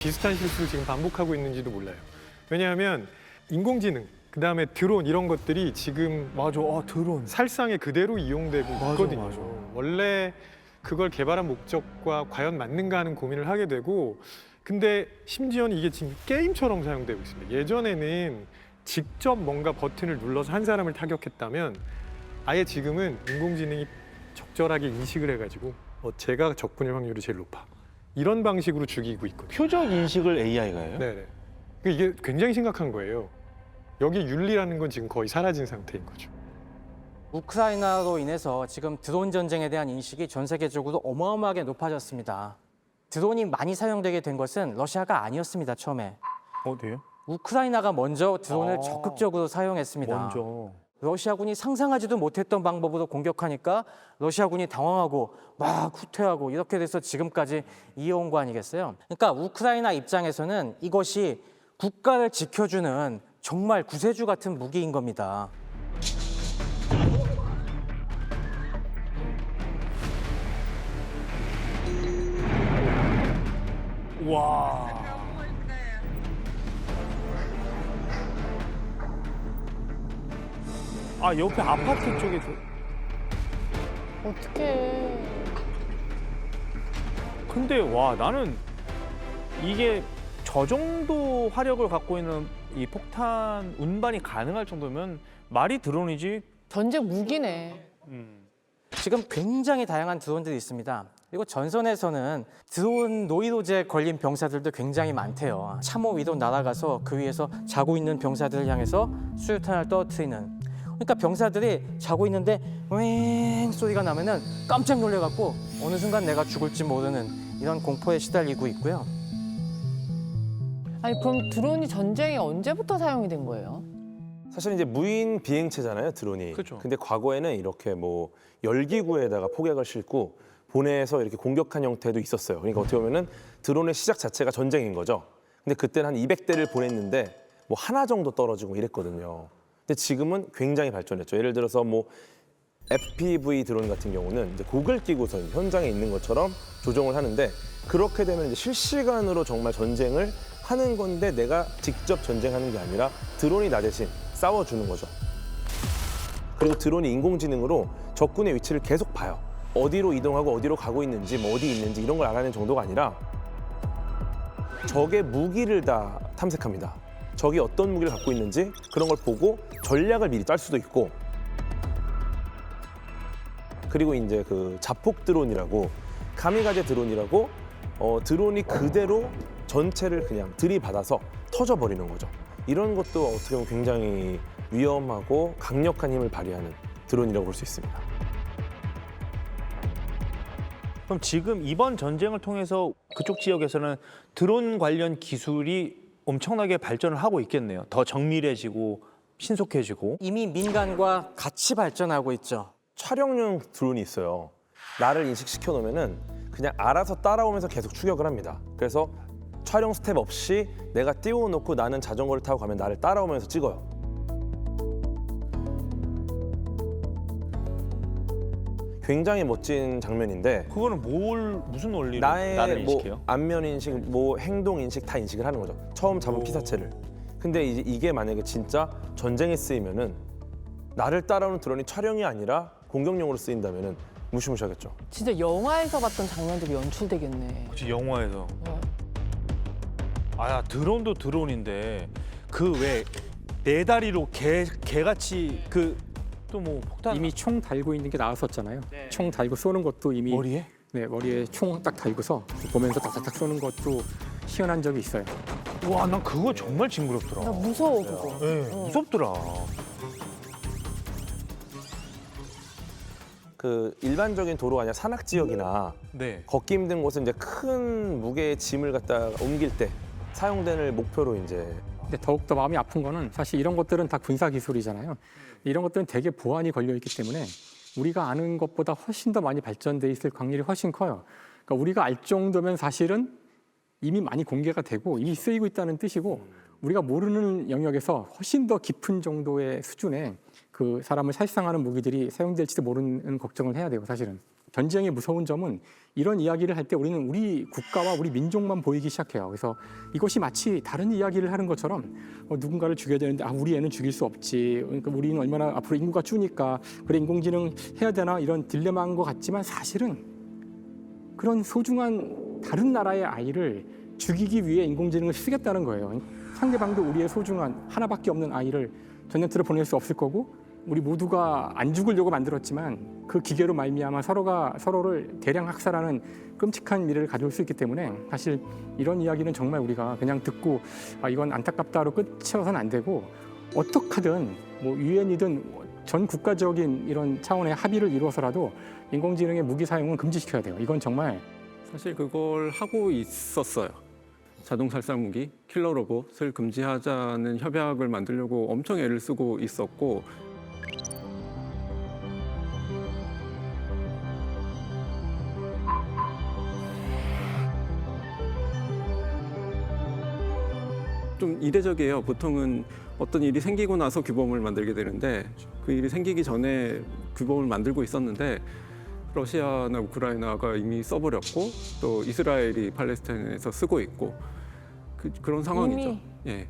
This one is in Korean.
비슷한 실수를 지금 반복하고 있는지도 몰라요. 왜냐하면 인공지능, 그다음에 드론 이런 것들이 지금 맞아. 드론. 살상에 그대로 이용되고 있거든요. 맞아. 원래 그걸 개발한 목적과 과연 맞는가 하는 고민을 하게 되고, 근데 심지어는 이게 지금 게임처럼 사용되고 있습니다. 예전에는 직접 뭔가 버튼을 눌러서 한 사람을 타격했다면 아예 지금은 인공지능이 적절하게 인식을 해가지고 제가 적군일 확률이 제일 높아. 이런 방식으로 죽이고 있거든요. 표적 인식을 AI가 해요? 네네. 이게 굉장히 심각한 거예요. 여기 윤리라는 건 지금 거의 사라진 상태인 거죠. 우크라이나로 인해서 지금 드론 전쟁에 대한 인식이 전 세계적으로 어마어마하게 높아졌습니다. 드론이 많이 사용되게 된 것은 러시아가 아니었습니다, 처음에. 어디요? 우크라이나가 먼저 드론을 적극적으로 사용했습니다. 먼저. 러시아군이 상상하지도 못했던 방법으로 공격하니까 러시아군이 당황하고 막 후퇴하고 이렇게 돼서 지금까지 이어온 거 아니겠어요? 그러니까 우크라이나 입장에서는 이것이 국가를 지켜주는 정말 구세주 같은 무기인 겁니다. 와. 옆에 아파트 쪽에 어떡해. 근데 와, 나는 이게 저 정도 화력을 갖고 있는 이 폭탄 운반이 가능할 정도면 말이 드론이지. 전쟁 무기네. 지금 굉장히 다양한 드론들이 있습니다. 그리고 전선에서는 드론 노이로제에 걸린 병사들도 굉장히 많대요. 참호 위로 날아가서 그 위에서 자고 있는 병사들을 향해서 수류탄을 떨어뜨리는. 그러니까 병사들이 자고 있는데 왱 소리가 나면은 깜짝 놀래갖고 어느 순간 내가 죽을지 모르는 이런 공포에 시달리고 있고요. 아니 그럼 드론이 전쟁에 언제부터 사용이 된 거예요? 사실 이제 무인 비행체잖아요, 드론이. 그죠. 근데 과거에는 이렇게 뭐 열기구에다가 폭약을 싣고 보내서 이렇게 공격한 형태도 있었어요. 그러니까 어떻게 보면은 드론의 시작 자체가 전쟁인 거죠. 근데 그때는 한 200대를 보냈는데 뭐 하나 정도 떨어지고 이랬거든요. 근데 지금은 굉장히 발전했죠. 예를 들어서 뭐 FPV 드론 같은 경우는 이제 고글 끼고서 현장에 있는 것처럼 조종을 하는데, 그렇게 되면 이제 실시간으로 정말 전쟁을 하는 건데 내가 직접 전쟁하는 게 아니라 드론이 나 대신 싸워주는 거죠. 그리고 드론이 인공지능으로 적군의 위치를 계속 봐요. 어디로 이동하고 어디로 가고 있는지, 뭐 어디 있는지 이런 걸 알아내는 정도가 아니라 적의 무기를 다 탐색합니다. 적이 어떤 무기를 갖고 있는지 그런 걸 보고 전략을 미리 짤 수도 있고, 그리고 이제 그 자폭 드론이라고, 카미가제 드론이라고 드론이 그대로 전체를 그냥 들이받아서 터져버리는 거죠. 이런 것도 어떻게 보면 굉장히 위험하고 강력한 힘을 발휘하는 드론이라고 볼 수 있습니다. 그럼 지금 이번 전쟁을 통해서 그쪽 지역에서는 드론 관련 기술이 엄청나게 발전을 하고 있겠네요. 더 정밀해지고 신속해지고. 이미 민간과 같이 발전하고 있죠. 촬영용 드론이 있어요. 나를 인식시켜 놓으면은 그냥 알아서 따라오면서 계속 추격을 합니다. 그래서 촬영 스텝 없이 내가 띄워놓고 나는 자전거를 타고 가면 나를 따라오면서 찍어요. 굉장히 멋진 장면인데, 그거는 무슨 원리로 나의 나를 뭐 인식해요? 안면 인식, 뭐 행동 인식 다 인식을 하는 거죠. 처음 잡은 피사체를. 근데 이게 만약에 진짜 전쟁에 쓰이면은 나를 따라오는 드론이 촬영이 아니라 공격용으로 쓰인다면은 무시무시하겠죠. 진짜 영화에서 봤던 장면들이 연출되겠네. 그치, 영화에서. 어. 드론도 드론인데 그 왜 네 다리로 개같이 그 또 뭐 폭탄 이미 총 달고 있는 게 나왔었잖아요. 총 달고 쏘는 것도 이미 머리에? 네, 머리에 총 딱 달고서 보면서 딱딱딱 쏘는 것도 시연한 적이 있어요. 와, 난 그거 정말 징그럽더라. 나 무서워 그거. 네, 무섭더라. 그 일반적인 도로가 아니라 산악 지역이나 네. 걷기 힘든 곳은 이제 큰 무게의 짐을 갖다 옮길 때 사용되는 목표로 이제. 근데 더욱더 마음이 아픈 거는 사실 이런 것들은 다 군사 기술이잖아요. 이런 것들은 되게 보안이 걸려 있기 때문에 우리가 아는 것보다 훨씬 더 많이 발전돼 있을 확률이 훨씬 커요. 그러니까 우리가 알 정도면 사실은 이미 많이 공개가 되고 이미 쓰이고 있다는 뜻이고, 우리가 모르는 영역에서 훨씬 더 깊은 정도의 수준의 그 사람을 살상하는 무기들이 사용될지도 모르는 걱정을 해야 돼요, 사실은. 전쟁의 무서운 점은 이런 이야기를 할 때 우리는 우리 국가와 우리 민족만 보이기 시작해요. 그래서 이것이 마치 다른 이야기를 하는 것처럼 누군가를 죽여야 되는데 우리 애는 죽일 수 없지. 그러니까 우리는 얼마나 앞으로 인구가 주니까 그래 인공지능 해야 되나 이런 딜레마인 것 같지만 사실은 그런 소중한 다른 나라의 아이를 죽이기 위해 인공지능을 쓰겠다는 거예요. 상대방도 우리의 소중한 하나밖에 없는 아이를 전쟁터로 보낼 수 없을 거고 우리 모두가 안 죽으려고 만들었지만 그 기계로 말미암아 서로가 서로를 대량 학살하는 끔찍한 미래를 가져올 수 있기 때문에 사실 이런 이야기는 정말 우리가 그냥 듣고 이건 안타깝다로 끝이어서는 안 되고 어떻게 하든 뭐 유엔이든 전 국가적인 이런 차원의 합의를 이루어서라도 인공지능의 무기 사용은 금지시켜야 돼요. 이건 정말 사실 그걸 하고 있었어요. 자동 살상 무기, 킬러 로봇을 금지하자는 협약을 만들려고 엄청 애를 쓰고 있었고 좀 이례적이에요. 보통은 어떤 일이 생기고 나서 규범을 만들게 되는데 그 일이 생기기 전에 규범을 만들고 있었는데 러시아나 우크라이나가 이미 써버렸고 또 이스라엘이 팔레스타인에서 쓰고 있고 그런 상황이죠. 이미. 예.